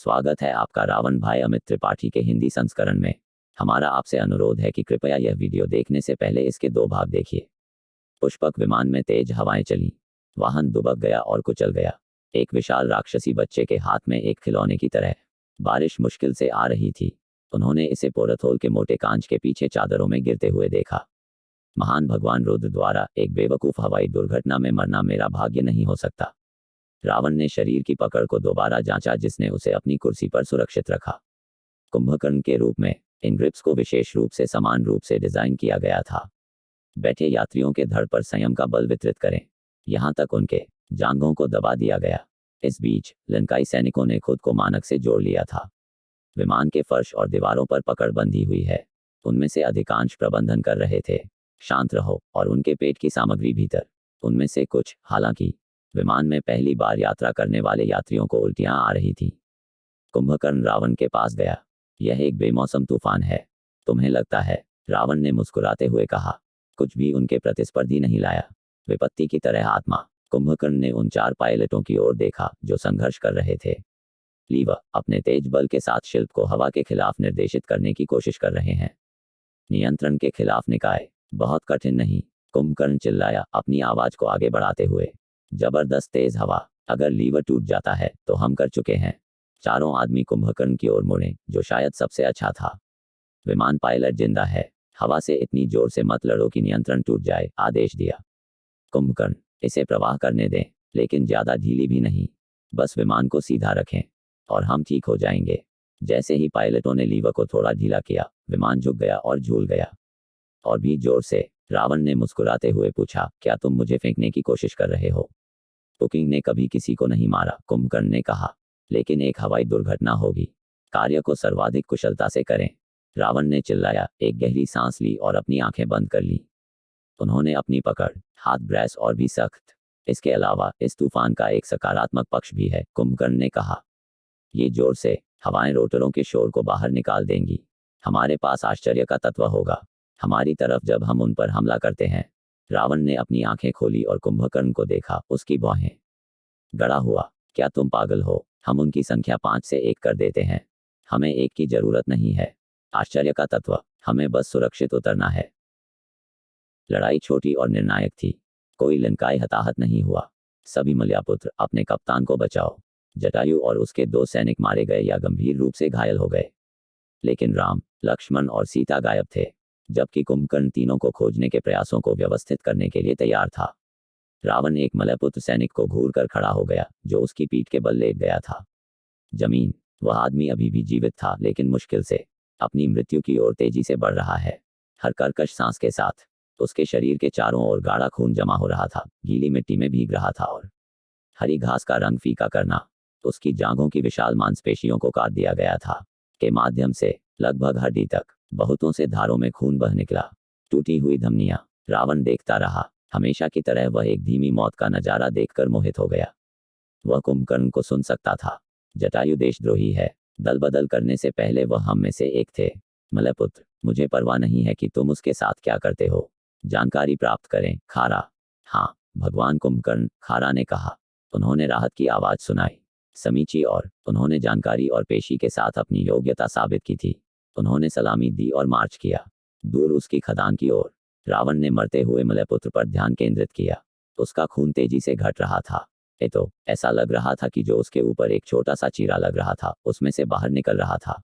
स्वागत है आपका रावण भाई अमित त्रिपाठी के हिंदी संस्करण में। हमारा आपसे अनुरोध है कि कृपया यह वीडियो देखने से पहले इसके 2 भाग देखिए। पुष्पक विमान में तेज हवाएं चलीं। वाहन दुबक गया और कुचल गया। एक विशाल राक्षसी बच्चे के हाथ में एक खिलौने की तरह। बारिश मुश्किल से आ रही थी। उन्होंने इसे पोरथोल के मोटे कांच के पीछे चादरों में गिरते हुए देखा। महान भगवान रुद्र द्वारा एक बेवकूफ़ हवाई दुर्घटना में मरना मेरा भाग्य नहीं हो सकता। रावण ने शरीर की पकड़ को दोबारा जांचा, जिसने उसे अपनी कुर्सी पर सुरक्षित रखा। कुंभकर्ण के रूप में इन ग्रिप्स को विशेष रूप से समान रूप से डिजाइन किया गया था। बैठे यात्रियों के धड़ पर संयम का बल वितरित करें, यहाँ तक उनके जांघों को दबा दिया गया। इस बीच लंकाई सैनिकों ने खुद को मानक से जोड़ लिया था। विमान के फर्श और दीवारों पर पकड़ बंधी हुई है। उनमें से अधिकांश प्रबंधन कर रहे थे, शांत रहो, और उनके पेट की सामग्री भीतर। उनमें से कुछ, हालांकि विमान में पहली बार यात्रा करने वाले यात्रियों को उल्टियां आ रही थीं। कुंभकर्ण रावण के पास गया। यह एक बेमौसम तूफान है, तुम्हें लगता है? रावण ने मुस्कुराते हुए कहा। कुछ भी उनके प्रतिस्पर्धी नहीं लाया। विपत्ति की तरह आत्मा। कुंभकर्ण ने उन 4 पायलटों की ओर देखा जो संघर्ष कर रहे थे। लीवर अपने तेज बल के साथ शिल्प को हवा के खिलाफ निर्देशित करने की कोशिश कर रहे हैं। नियंत्रण के खिलाफ निकाय। बहुत कठिन नहीं, कुंभकर्ण चिल्लाया, अपनी आवाज को आगे बढ़ाते हुए। जबरदस्त तेज हवा। अगर लीवर टूट जाता है तो हम कर चुके हैं। चारों आदमी कुंभकर्ण की ओर मुड़े, जो शायद सबसे अच्छा था। विमान पायलट जिंदा है। हवा से इतनी जोर से मत लड़ो कि नियंत्रण टूट जाए, आदेश दिया। कुंभकर्ण, इसे प्रवाह करने दें, लेकिन ज्यादा ढीली भी नहीं। बस विमान को सीधा रखें और हम ठीक हो जाएंगे। जैसे ही पायलटों ने लीवर को थोड़ा ढीला किया, विमान झुक गया और झूल गया। और भी जोर से, रावण ने मुस्कुराते हुए पूछा, क्या तुम मुझे फेंकने की कोशिश कर रहे हो? कुकिंग ने कभी किसी को नहीं मारा, कुंभकर्ण ने कहा, लेकिन एक हवाई दुर्घटना होगी। कार्य को सर्वाधिक कुशलता से करें। रावण ने चिल्लाया, एक गहरी सांस ली और अपनी आंखें बंद कर ली। उन्होंने अपनी पकड़, हाथ ब्रेस और भी सख्त। इसके अलावा इस तूफान का एक सकारात्मक पक्ष भी है, कुंभकर्ण ने कहा। ये जोर से हवाएं रोटरों के शोर को बाहर निकाल देंगी। हमारे पास आश्चर्य का तत्व होगा हमारी तरफ जब हम उन पर हमला करते हैं। रावण ने अपनी आंखें खोली और कुंभकर्ण को देखा। उसकी बाहें गड़ा हुआ। क्या तुम पागल हो? हम उनकी संख्या 5 से 1 कर देते हैं। हमें 1 की जरूरत नहीं है। आश्चर्य का तत्व, हमें बस सुरक्षित उतरना है। लड़ाई छोटी और निर्णायक थी। कोई लंकाई हताहत नहीं हुआ। सभी मलयापुत्र, अपने कप्तान को बचाओ। जटायु और उसके 2 सैनिक मारे गए या गंभीर रूप से घायल हो गए। लेकिन राम, लक्ष्मण और सीता गायब थे, जबकि कुंभकर्ण तीनों को खोजने के प्रयासों को व्यवस्थित करने के लिए तैयार था। रावण एक मलयपुत्र सैनिक को घूरकर खड़ा हो गया, जो उसकी पीठ के बल लेट गया था। जमीन। वह आदमी अभी भी जीवित था, लेकिन मुश्किल से। अपनी मृत्यु की ओर तेजी से बढ़ रहा है। हर कर्कश सांस के साथ उसके शरीर के चारों ओर गाढ़ा खून जमा हो रहा था, गीली मिट्टी में भीग रहा था, और हरी घास का रंग फीका करना। उसकी जांघों की विशाल मांसपेशियों को काट दिया गया था, के माध्यम से लगभग हड्डी तक। बहुतों से धारों में खून बह निकला। टूटी हुई धमनियां। रावण देखता रहा। हमेशा की तरह वह एक धीमी मौत का नजारा देखकर मोहित हो गया। वह कुंभकर्ण को सुन सकता था। जटायु देशद्रोही है। दल बदल करने से पहले वह हम में से एक थे। मलयपुत्र, मुझे परवाह नहीं है कि तुम उसके साथ क्या करते हो। जानकारी प्राप्त करें। खारा। हाँ, भगवान कुंभकर्ण, खारा ने कहा। उन्होंने राहत की आवाज सुनाई। समीची, और उन्होंने जानकारी और पेशी के साथ अपनी योग्यता साबित की थी। उन्होंने सलामी दी और मार्च किया, दूर उसकी खदान की ओर। रावण ने मरते हुए मलयपुत्र पर ध्यान केंद्रित किया। उसका खून तेजी से घट रहा था। तो ऐसा लग रहा था कि जो उसके ऊपर एक छोटा सा चीरा लग रहा था, उसमें से बाहर निकल रहा था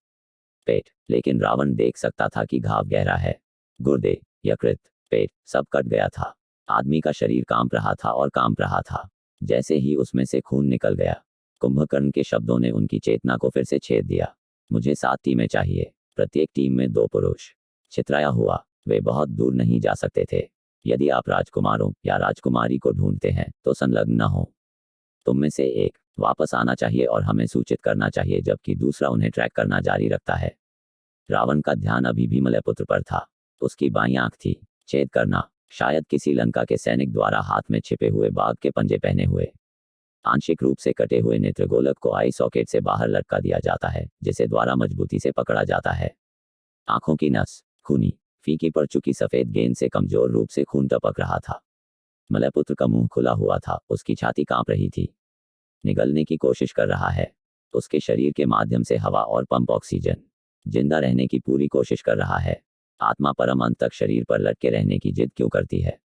पेट। लेकिन रावण देख सकता था कि घाव गहरा है। गुर्दे, यकृत, पेट, सब कट गया था। आदमी का शरीर कांप रहा था और कांप रहा था। जैसे ही उसमें से खून निकल गया, कुंभकर्ण के शब्दों ने उनकी चेतना को फिर से छेद दिया। मुझे 7 टीमें चाहिए, प्रत्येक टीम में 2 पुरुष। छितराया हुआ, वे बहुत दूर नहीं जा सकते थे। यदि आप राजकुमारों या राजकुमारी को ढूंढते हैं तो संलग्न न हो। तुम में से एक वापस आना चाहिए और हमें सूचित करना चाहिए, जबकि दूसरा उन्हें ट्रैक करना जारी रखता है। रावण का ध्यान अभी भी मलयपुत्र पर था। उसकी बाईं आंख थी। छेद करना। शायद किसी लंका के सैनिक द्वारा हाथ में छिपे हुए बाघ के पंजे पहने हुए। आंशिक रूप से कटे हुए नेत्रगोलक को आई सॉकेट से बाहर लटका दिया जाता है, जिसे द्वारा मजबूती से पकड़ा जाता है। आंखों की नस खूनी, फीकी पड़ चुकी सफेद गेंद से कमजोर रूप से खून टपक रहा था। मलयपुत्र का मुंह खुला हुआ था। उसकी छाती कांप रही थी। निगलने की कोशिश कर रहा है। उसके शरीर के माध्यम से हवा और पंप ऑक्सीजन जिंदा रहने की पूरी कोशिश कर रहा है। आत्मा परम अंत तक शरीर पर लटके रहने की जिद क्यों करती है?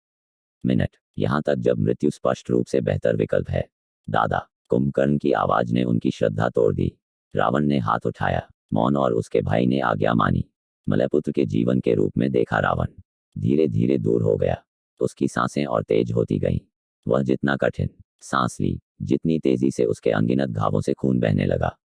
मिनट, यहाँ तक जब मृत्यु स्पष्ट रूप से बेहतर विकल्प है। दादा, कुंभकर्ण की आवाज ने उनकी श्रद्धा तोड़ दी। रावण ने हाथ उठाया। मौन और उसके भाई ने आज्ञा मानी। मलयपुत्र के जीवन के रूप में देखा रावण धीरे धीरे दूर हो गया। उसकी सांसें और तेज होती गईं। वह जितना कठिन सांस ली, जितनी तेजी से उसके अनगिनत घावों से खून बहने लगा।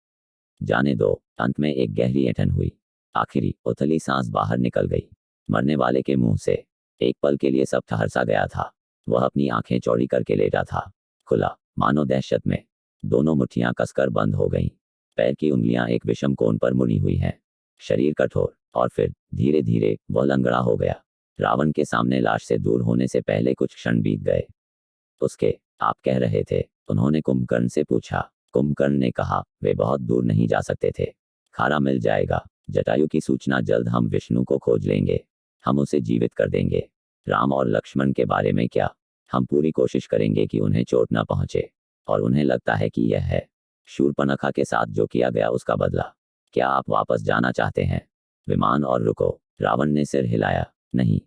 जाने दो। अंत में एक गहरी ऐंठन हुई। आखिरी उथली सांस बाहर निकल गई। मरने वाले के मुंह से एक पल के लिए सब ठहर सा गया था। वह अपनी आंखें चौड़ी करके लेटा था, खुला, मानो दहशत में। दोनों मुट्ठियां कसकर बंद हो गईं। पैर की उंगलियां एक विषम कोण पर मुड़ी हुई हैं। शरीर कठोर। और फिर धीरे धीरे वह लंगड़ा हो गया। रावण के सामने लाश से दूर होने से पहले कुछ क्षण बीत गए। उसके, आप कह रहे थे? उन्होंने कुंभकर्ण से पूछा। कुंभकर्ण ने कहा, वे बहुत दूर नहीं जा सकते थे। खारा मिल जाएगा। जटायु की सूचना जल्द, हम विष्णु को खोज लेंगे। हम उसे जीवित कर देंगे। राम और लक्ष्मण के बारे में क्या? हम पूरी कोशिश करेंगे कि उन्हें चोट न पहुंचे। और उन्हें लगता है कि यह है शूर्पणखा के साथ जो किया गया उसका बदला। क्या आप वापस जाना चाहते हैं? विमान और रुको। रावण ने सिर हिलाया। नहीं,